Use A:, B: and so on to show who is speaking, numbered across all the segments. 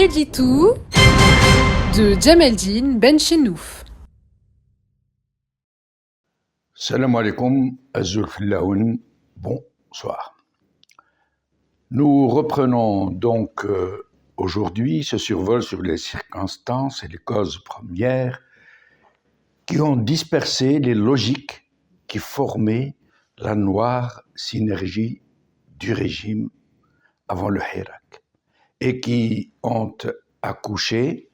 A: L'édito de Djameldine Benchenouf.
B: Salam alaikum, Azul Fillaoun, bonsoir. Nous reprenons donc aujourd'hui ce survol sur les circonstances et les causes premières qui ont dispersé les logiques qui formaient la noire synergie du régime avant le Hirak et qui ont accouché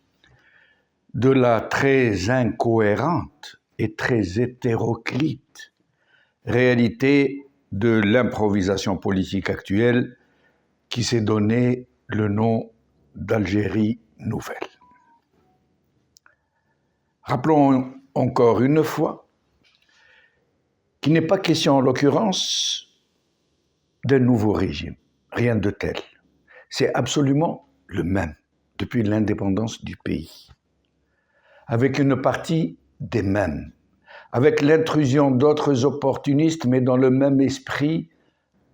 B: de la très incohérente et très hétéroclite réalité de l'improvisation politique actuelle qui s'est donné le nom d'Algérie nouvelle. Rappelons encore une fois qu'il n'est pas question en l'occurrence d'un nouveau régime, rien de tel. C'est absolument le même depuis l'indépendance du pays, avec une partie des mêmes, avec l'intrusion d'autres opportunistes, mais dans le même esprit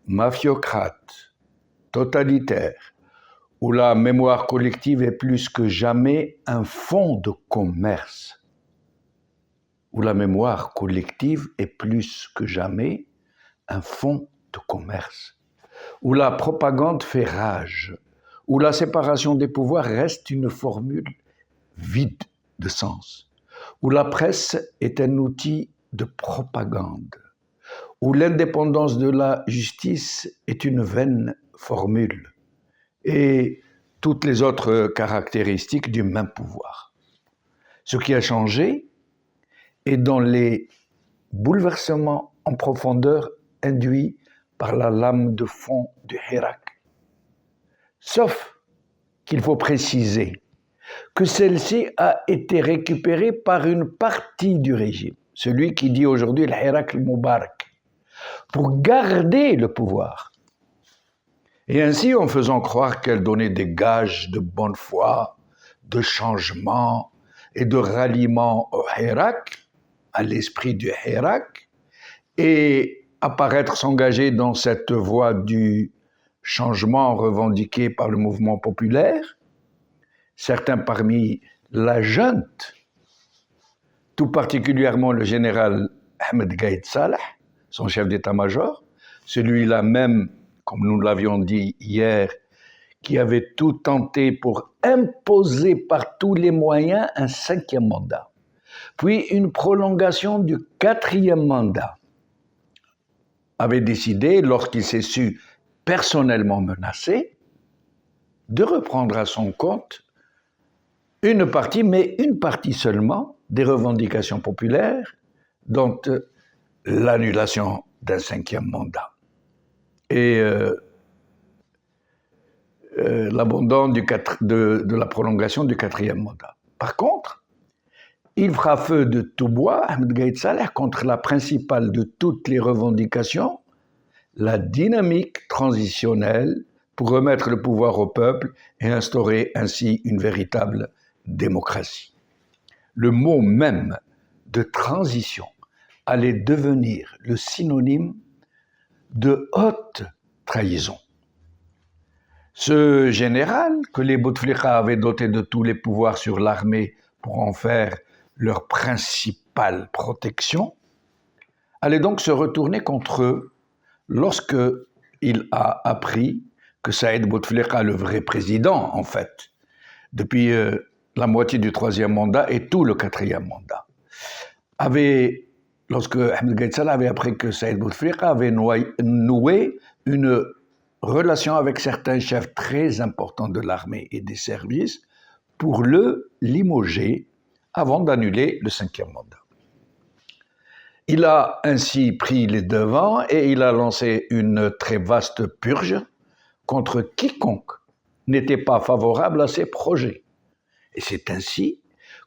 B: mafiocrate, totalitaire, où la mémoire collective est plus que jamais un fonds de commerce, où la mémoire collective est plus que jamais un fonds de commerce, où la propagande fait rage, où la séparation des pouvoirs reste une formule vide de sens, où la presse est un outil de propagande, où l'indépendance de la justice est une vaine formule, et toutes les autres caractéristiques du même pouvoir. Ce qui a changé est dans les bouleversements en profondeur induits par la lame de fond du Hirak. Sauf qu'il faut préciser que celle-ci a été récupérée par une partie du régime, celui qui dit aujourd'hui le Hirak al-Mubarak, pour garder le pouvoir. Et ainsi, en faisant croire qu'elle donnait des gages de bonne foi, de changement et de ralliement au Hirak, à l'esprit du Hirak, et apparaître s'engager dans cette voie du changement revendiqué par le mouvement populaire, certains parmi la junte, tout particulièrement le général Ahmed Gaïd Salah, son chef d'état-major, celui-là même, comme nous l'avions dit hier, qui avait tout tenté pour imposer par tous les moyens un 5e mandat, puis une prolongation du 4e mandat, avait décidé, lorsqu'il s'est su personnellement menacé, de reprendre à son compte une partie, mais une partie seulement, des revendications populaires, dont l'annulation d'un 5e mandat et l'abandon de la prolongation du 4e mandat. Par contre, il fera feu de tout bois, Ahmed Gaïd Salah, contre la principale de toutes les revendications, la dynamique transitionnelle pour remettre le pouvoir au peuple et instaurer ainsi une véritable démocratie. Le mot même de transition allait devenir le synonyme de haute trahison. Ce général, que les Bouteflika avaient doté de tous les pouvoirs sur l'armée pour en faire leur principale protection, allait donc se retourner contre eux lorsque il a appris que Saïd Bouteflika, le vrai président en fait, depuis la moitié du 3e mandat et tout le 4e mandat, lorsque Ahmed Gaïd Salah avait appris que Saïd Bouteflika avait noué une relation avec certains chefs très importants de l'armée et des services pour le limoger avant d'annuler le 5e mandat. Il a ainsi pris les devants et il a lancé une très vaste purge contre quiconque n'était pas favorable à ses projets. Et c'est ainsi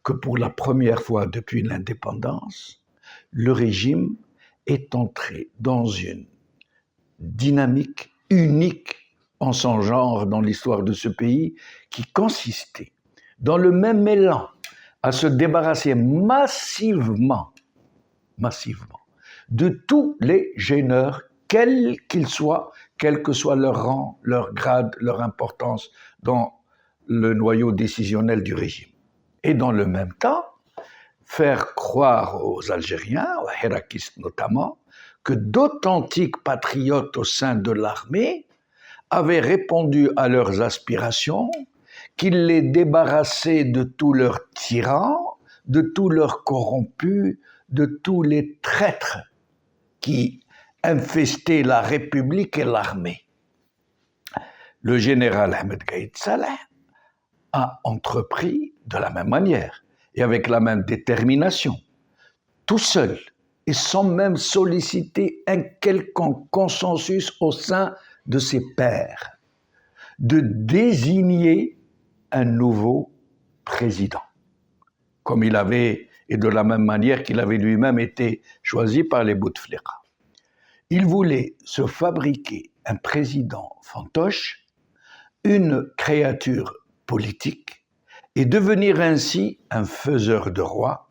B: que pour la première fois depuis l'indépendance, le régime est entré dans une dynamique unique en son genre dans l'histoire de ce pays qui consistait dans le même élan à se débarrasser massivement de tous les gêneurs, quels qu'ils soient, quel que soit leur rang, leur grade, leur importance dans le noyau décisionnel du régime. Et dans le même temps, faire croire aux Algériens, aux hérakistes notamment, que d'authentiques patriotes au sein de l'armée avaient répondu à leurs aspirations, qu'ils les débarrassaient de tous leurs tyrans, de tous leurs corrompus, de tous les traîtres qui infestaient la République et l'armée. Le général Ahmed Gaïd Salah a entrepris de la même manière et avec la même détermination, tout seul et sans même solliciter un quelconque consensus au sein de ses pairs, de désigner un nouveau président, comme il avait, et de la même manière qu'il avait lui-même été choisi par les Bouteflika. Il voulait se fabriquer un président fantoche, une créature politique, et devenir ainsi un faiseur de roi,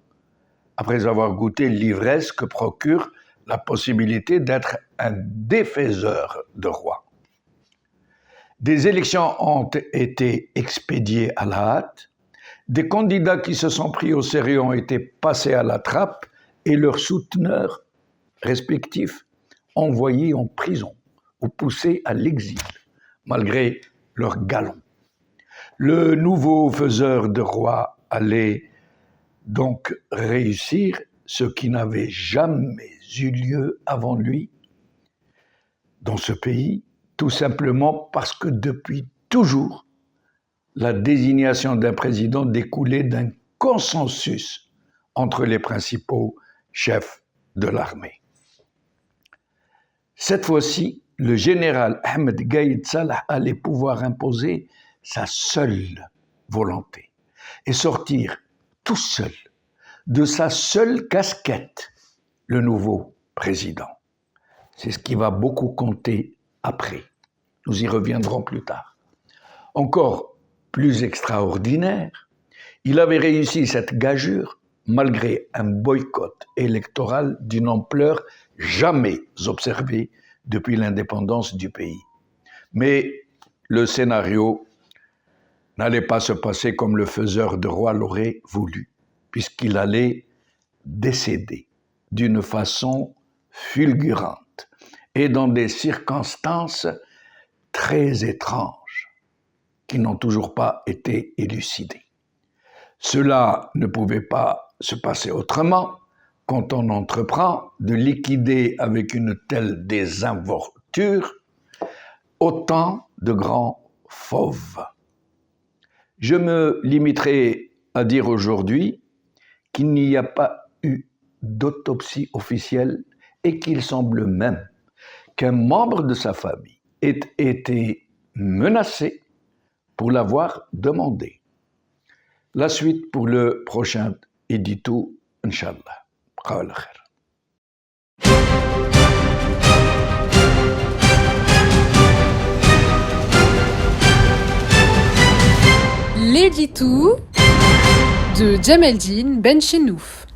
B: après avoir goûté l'ivresse que procure la possibilité d'être un défaiseur de roi. Des élections ont été expédiées à la hâte, des candidats qui se sont pris au sérieux ont été passés à la trappe et leurs souteneurs respectifs envoyés en prison ou poussés à l'exil, malgré leur galon. Le nouveau faiseur de roi allait donc réussir ce qui n'avait jamais eu lieu avant lui dans ce pays, tout simplement parce que depuis toujours, la désignation d'un président découlait d'un consensus entre les principaux chefs de l'armée. Cette fois-ci, le général Ahmed Gaïd Salah allait pouvoir imposer sa seule volonté et sortir tout seul de sa seule casquette, le nouveau président. C'est ce qui va beaucoup compter après. Nous y reviendrons plus tard. Encore plus extraordinaire, il avait réussi cette gageure malgré un boycott électoral d'une ampleur jamais observée depuis l'indépendance du pays. Mais le scénario n'allait pas se passer comme le faiseur de roi l'aurait voulu, puisqu'il allait décéder d'une façon fulgurante et dans des circonstances très étranges qui n'ont toujours pas été élucidées. Cela ne pouvait pas se passer autrement quand on entreprend de liquider avec une telle désinvolture autant de grands fauves. Je me limiterai à dire aujourd'hui qu'il n'y a pas eu d'autopsie officielle et qu'il semble même qu'un membre de sa famille ait été menacé pour l'avoir demandé. La suite pour le prochain édito, Inch'Allah. Qawal khair.
A: L'édito de Djemeldine Benchenouf.